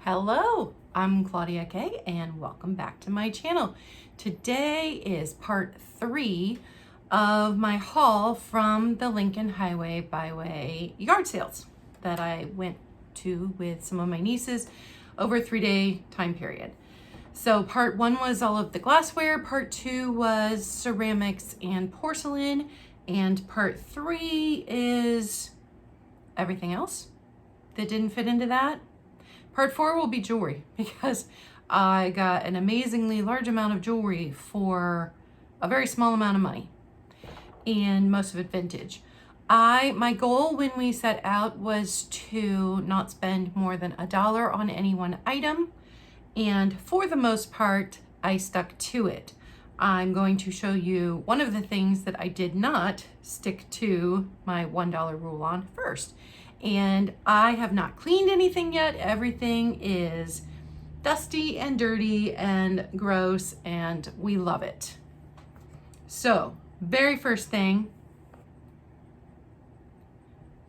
Hello, I'm Claudia Kay and welcome back to my channel. Today is part 3 of my haul from the Lincoln Highway Byway yard sales that I went to with some of my nieces over a 3-day time period. So part 1 was all of the glassware, part 2 was ceramics and porcelain, and part 3 is everything else that didn't fit into that. Part 4 will be jewelry because I got an amazingly large amount of jewelry for a very small amount of money, and most of it vintage. My goal when we set out was to not spend more than $1 on any one item, and for the most part I stuck to it. I'm going to show you one of the things that I did not stick to my $1 rule on first. And I have not cleaned anything yet. Everything is dusty and dirty and gross, and we love it. So, very first thing,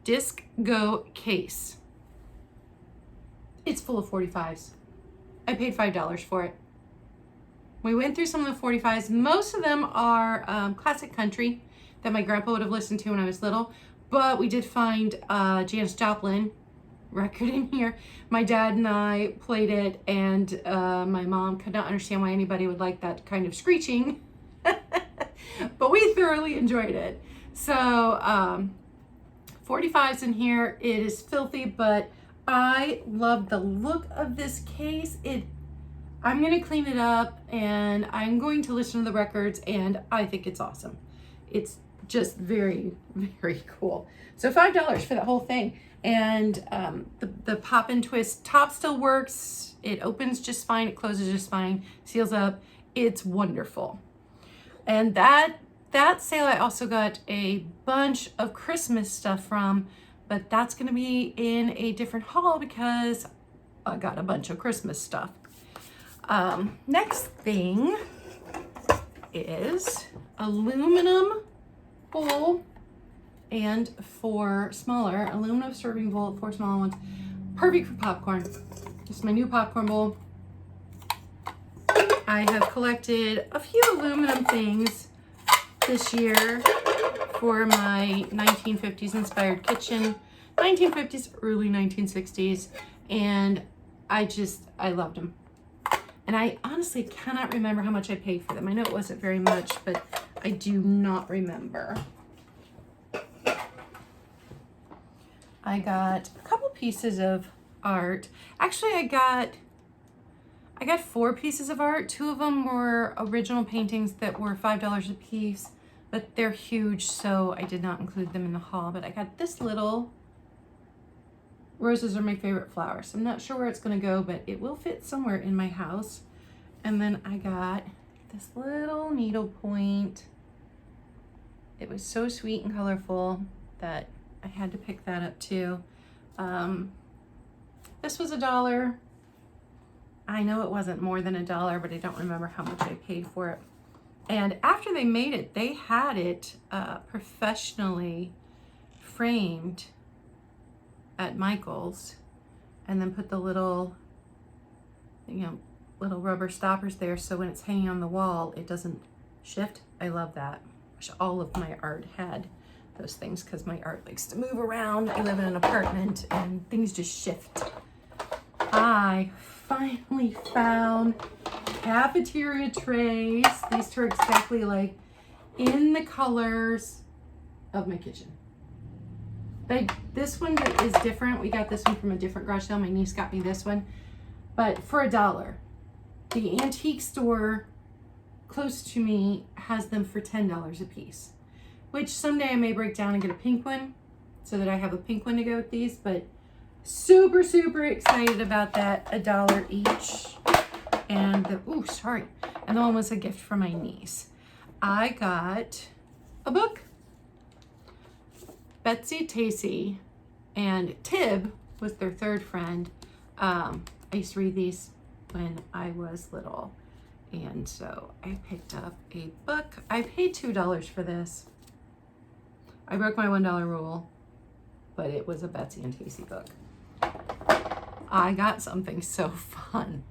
Disc Go case. It's full of 45s. I paid $5 for it. We went through some of the 45s. Most of them are classic country that my grandpa would have listened to when I was little. But we did find Janis Joplin record in here. My dad and I played it, and my mom could not understand why anybody would like that kind of screeching. But we thoroughly enjoyed it. So 45's in here. It is filthy, but I love the look of this case. I'm going to clean it up, and I'm going to listen to the records, and I think it's awesome. It's just very, very cool. So $5 for the whole thing. And the pop and twist top still works. It opens just fine. It closes just fine. Seals up. It's wonderful. And that sale I also got a bunch of Christmas stuff from, but that's going to be in a different haul because I got a bunch of Christmas stuff. Next thing is aluminum bowl and 4 smaller aluminum serving bowl, 4 smaller ones, perfect for popcorn. This is my new popcorn bowl. I have collected a few aluminum things this year for my 1950s inspired kitchen, 1950s, early 1960s, and I loved them. And I honestly cannot remember how much I paid for them. I know it wasn't very much, but I do not remember. I got a couple pieces of art. Actually, I got 4 pieces of art. 2 of them were original paintings that were $5 a piece, but they're huge, so I did not include them in the haul. But I got this little, roses are my favorite flowers. I'm not sure where it's going to go, but it will fit somewhere in my house. And then I got this little needlepoint. It was so sweet and colorful that I had to pick that up too. This was $1. I know it wasn't more than $1, but I don't remember how much I paid for it. And after they made it, they had it professionally framed at Michael's, and then put the little, little rubber stoppers there, so when it's hanging on the wall, it doesn't shift. I love that. Wish all of my art had those things, because my art likes to move around. I live in an apartment and things just shift. I finally found cafeteria trays. These two are exactly like in the colors of my kitchen. This one is different. We got this one from a different garage sale. My niece got me this one, but for $1. The antique store close to me has them for $10 a piece, which someday I may break down and get a pink one so that I have a pink one to go with these, but super, super excited about that. $1 each. And the one was a gift from my niece. I got a book. Betsy, Tacy, and Tib was their third friend. I used to read these when I was little, and so I picked up a book. I paid $2 for this. I broke my $1 rule, but it was a Betsy and Tacy book. I got something so fun.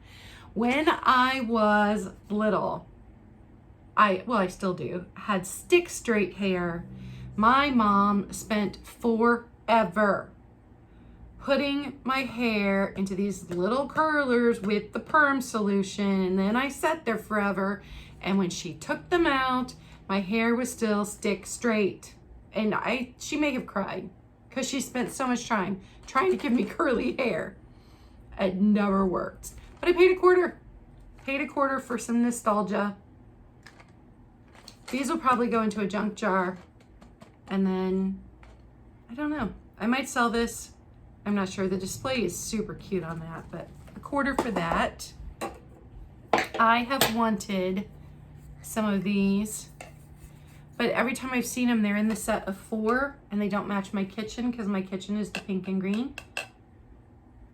When I was little, I still do, had stick straight hair. My mom spent forever putting my hair into these little curlers with the perm solution, and then I sat there forever, and when she took them out, my hair was still stick straight. And she may have cried because she spent so much time trying to give me curly hair. It never worked. But I paid a quarter. Paid a quarter for some nostalgia. These will probably go into a junk jar. And then, I don't know. I might sell this. I'm not sure. The display is super cute on that, but a quarter for that. I have wanted some of these, but every time I've seen them, they're in the set of 4 and they don't match my kitchen because my kitchen is the pink and green.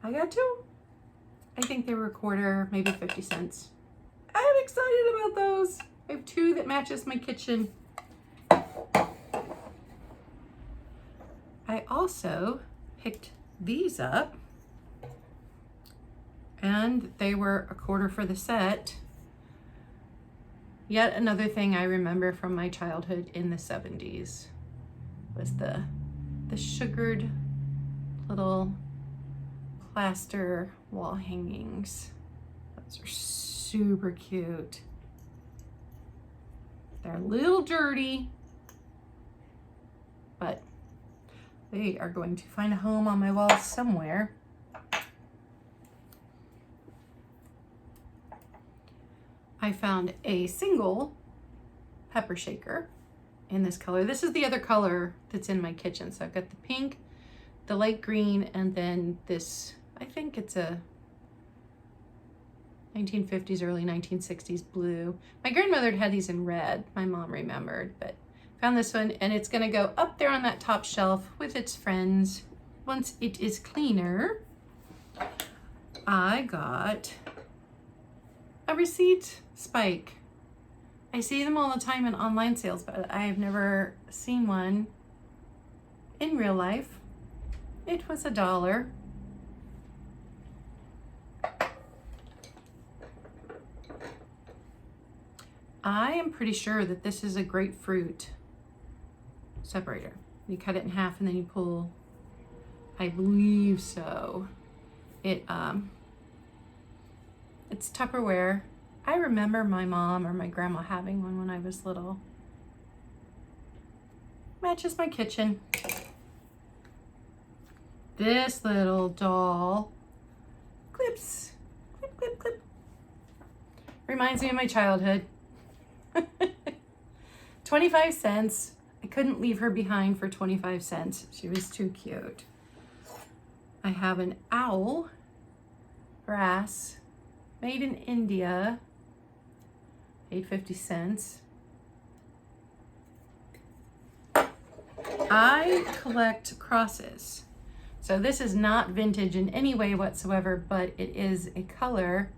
I got 2. I think they were a quarter, maybe 50 cents. I'm excited about those. I have 2 that matches my kitchen. I also picked these up and they were a quarter for the set. Yet another thing I remember from my childhood in the 70s was the sugared little plaster wall hangings. Those are super cute. They're a little dirty, but they are going to find a home on my wall somewhere. I found a single pepper shaker in this color. This is the other color that's in my kitchen. So I've got the pink, the light green, and then this, I think it's a 1950s, early 1960s blue. My grandmother had these in red, my mom remembered, but found this one, and it's gonna go up there on that top shelf with its friends once it is cleaner. I got a receipt spike. I see them all the time in online sales, but I have never seen one in real life. It was $1. I am pretty sure that this is a grapefruit separator. You cut it in half and then you pull. I believe so. It's Tupperware. I remember my mom or my grandma having one when I was little. Matches my kitchen. This little doll clips. Clip, clip, clip. Reminds me of my childhood. 25 cents. I couldn't leave her behind for 25 cents. She was too cute. I have an owl, brass, made in India, paid 50 cents. I collect crosses. So this is not vintage in any way whatsoever, but it is a color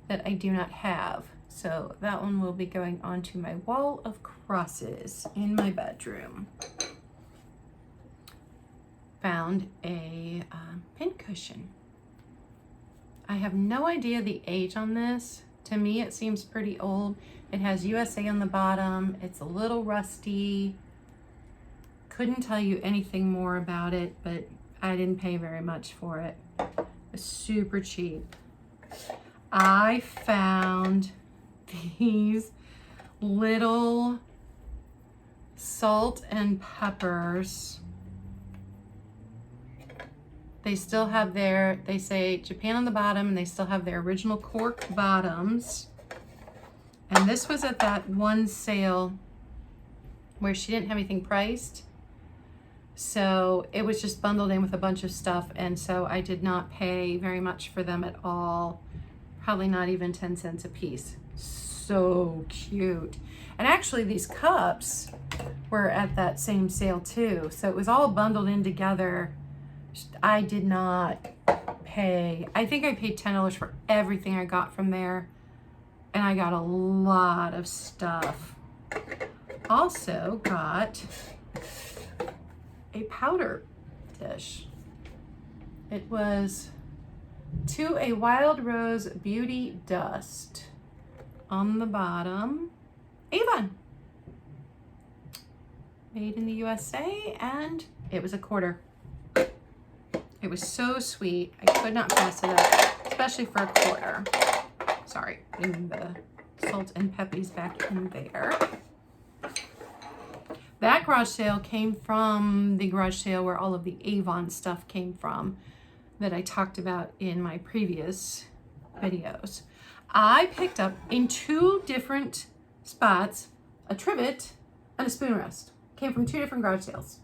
that I do not have. So that one will be going onto my wall of crosses in my bedroom. Found a pincushion. I have no idea the age on this. To me, it seems pretty old. It has USA on the bottom. It's a little rusty. Couldn't tell you anything more about it, but I didn't pay very much for it. It's super cheap. I found these little salt and peppers. They still have they say Japan on the bottom, and they still have their original cork bottoms. And this was at that one sale where she didn't have anything priced. So it was just bundled in with a bunch of stuff. And so I did not pay very much for them at all. Probably not even 10 cents a piece. So cute. And actually these cups were at that same sale too. So it was all bundled in together. I did not pay. I think I paid $10 for everything I got from there. And I got a lot of stuff. Also got a powder dish. It was To a Wild Rose Beauty Dust. On the bottom, Avon. Made in the USA, and it was $1. It was so sweet. I could not pass it up, especially for $1. Sorry, in the salt and peppies back in there. That garage sale came from the garage sale where all of the Avon stuff came from that I talked about in my previous videos. I picked up in 2 different spots a trivet and a spoon rest. Came from 2 different garage sales.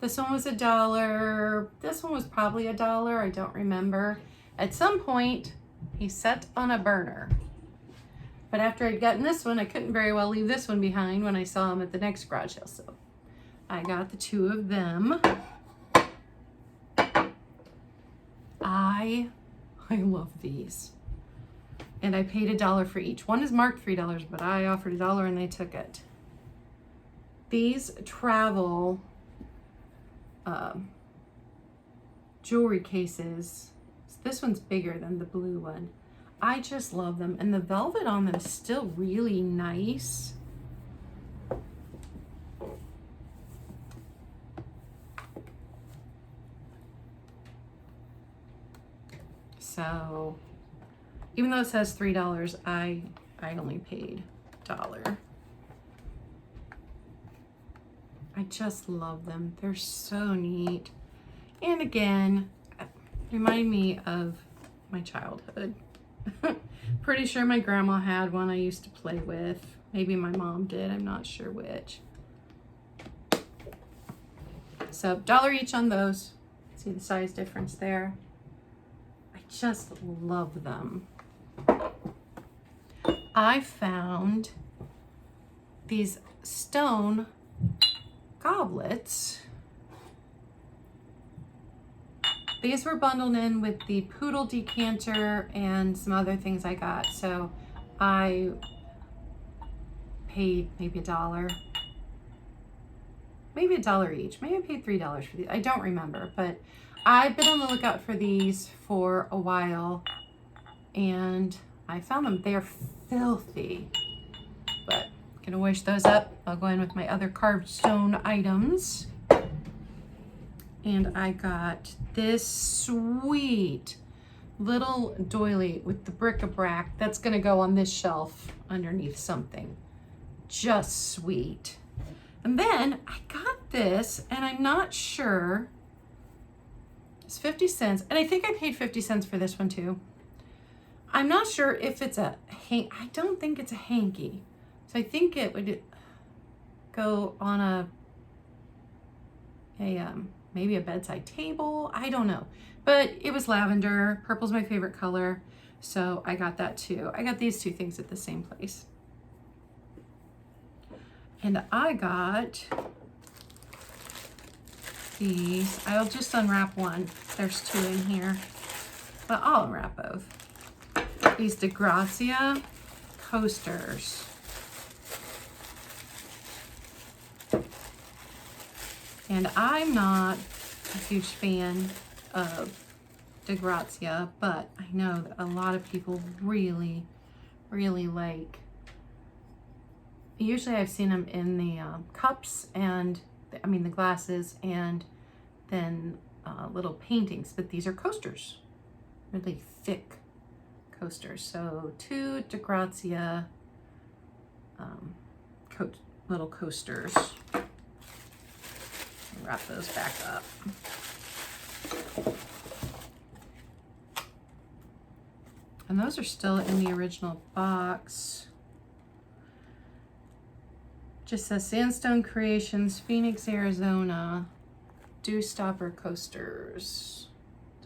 This one was $1. This one was probably $1. I don't remember. At some point, he set on a burner. But after I'd gotten this one, I couldn't very well leave this one behind when I saw him at the next garage sale. So I got the 2 of them. I love these. And I paid $1 for each. One is marked $3, but I offered $1 and they took it. These travel jewelry cases. This one's bigger than the blue one. I just love them, and the velvet on them is still really nice. So even though it says $3, I only paid $1. I just love them. They're so neat. And again, remind me of my childhood. Pretty sure my grandma had one I used to play with. Maybe my mom did. I'm not sure which. So $1 each on those. See the size difference there? I just love them. I found these stone goblets. These were bundled in with the poodle decanter and some other things I got. So I paid maybe $1. Maybe $1 each. Maybe I paid $3 for these. I don't remember, but I've been on the lookout for these for a while and I found them. They are filthy, but I'm gonna wash those up. I'll go in with my other carved stone items. And I got this sweet little doily with the bric-a-brac that's gonna go on this shelf underneath something. Just sweet. And then I got this, and I'm not sure, it's 50 cents, and I think I paid 50 cents for this one too. I'm not sure if it's a hank, I don't think it's a hanky. So I think it would go on a maybe a bedside table. I don't know, but it was lavender. Purple's my favorite color, so I got that too. I got these 2 things at the same place. And I got these. I'll just unwrap one. There's 2 in here, but I'll unwrap both. These DeGrazia coasters. And I'm not a huge fan of DeGrazia, but I know that a lot of people really, really like. Usually I've seen them in the cups and, the glasses, and then little paintings, but these are coasters, really thick coasters. So 2 DeGrazia little coasters. Wrap those back up. And those are still in the original box. Just says Sandstone Creations, Phoenix, Arizona, Dew Stopper coasters.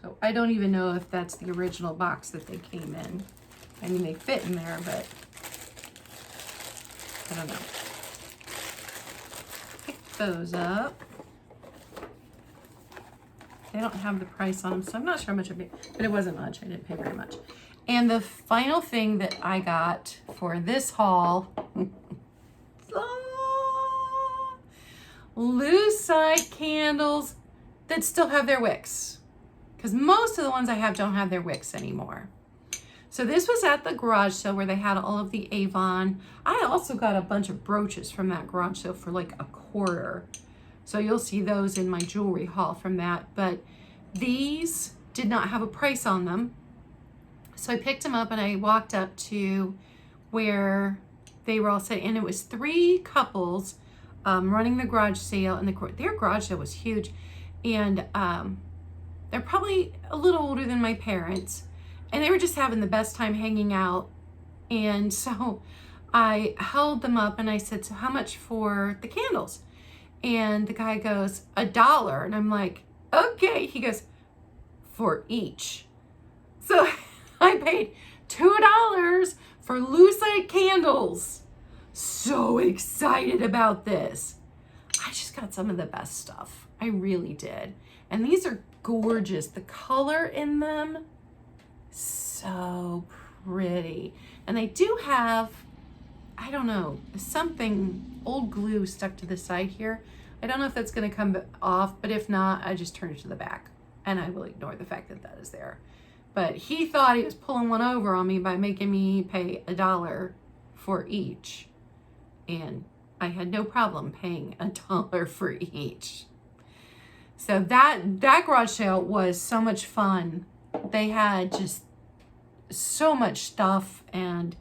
So I don't even know if that's the original box that they came in. I mean, they fit in there, but I don't know. Pick those up. They don't have the price on them, so I'm not sure how much I paid, but it wasn't much. I didn't pay very much. And the final thing that I got for this haul, lucite candles that still have their wicks. because most of the ones I have don't have their wicks anymore. So this was at the garage sale where they had all of the Avon. I also got a bunch of brooches from that garage sale for like $1/4. So you'll see those in my jewelry haul from that. But these did not have a price on them. So I picked them up and I walked up to where they were all set. And it was 3 couples running the garage sale. And their garage sale was huge. And they're probably a little older than my parents. And they were just having the best time hanging out. And so I held them up and I said, so how much for the candles? And the guy goes, $1. And I'm like, okay. He goes, for each. So I paid $2 for lucite candles. So excited about this. I just got some of the best stuff. I really did. And these are gorgeous. The color in them, so pretty. And they do have, I don't know, something, old glue stuck to the side here. I don't know if that's going to come off, but if not, I just turn it to the back and I will ignore the fact that that is there. But he thought he was pulling one over on me by making me pay $1 for each. And I had no problem paying $1 for each. So that garage sale was so much fun. They had just so much stuff and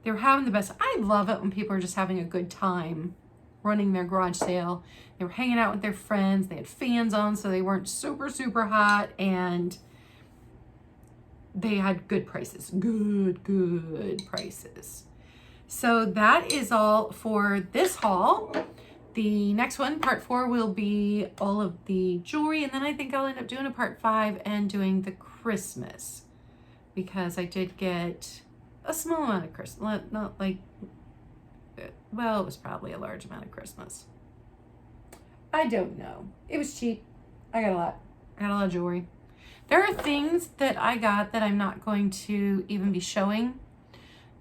they were having the best. I love it when people are just having a good time running their garage sale. They were hanging out with their friends. They had fans on so they weren't super, super hot, and they had good prices. Good prices. So that is all for this haul. The next one, part 4, will be all of the jewelry, and then I think I'll end up doing a part 5 and doing the Christmas, because I did get a small amount of Christmas, not like, well, it was probably a large amount of Christmas. I don't know. It was cheap. I got a lot of jewelry. There are things that I got that I'm not going to even be showing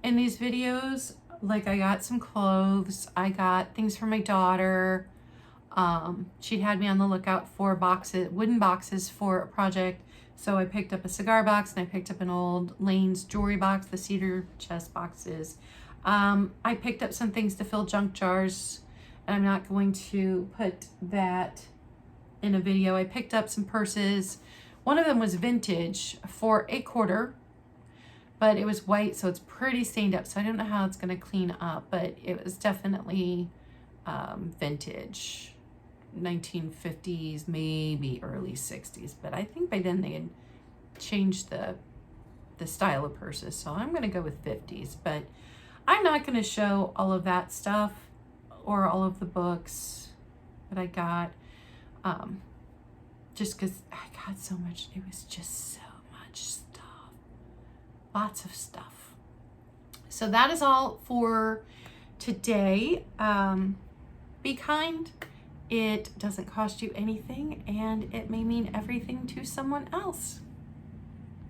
in these videos. Like I got some clothes. I got things for my daughter. She'd had me on the lookout for wooden boxes for a project. So I picked up a cigar box and I picked up an old Lane's jewelry box, the cedar chest boxes. I picked up some things to fill junk jars, and I'm not going to put that in a video. I picked up some purses. One of them was vintage for $0.25, but it was white, so it's pretty stained up. So I don't know how it's going to clean up, but it was definitely vintage, 1950s, maybe early 60s. But I think by then they had changed the style of purses, so I'm going to go with 50s. But I'm not going to show all of that stuff or all of the books that I got, just because I got so much. It was just so much stuff. Lots of stuff. So that is all for today. Be kind. It doesn't cost you anything, and it may mean everything to someone else.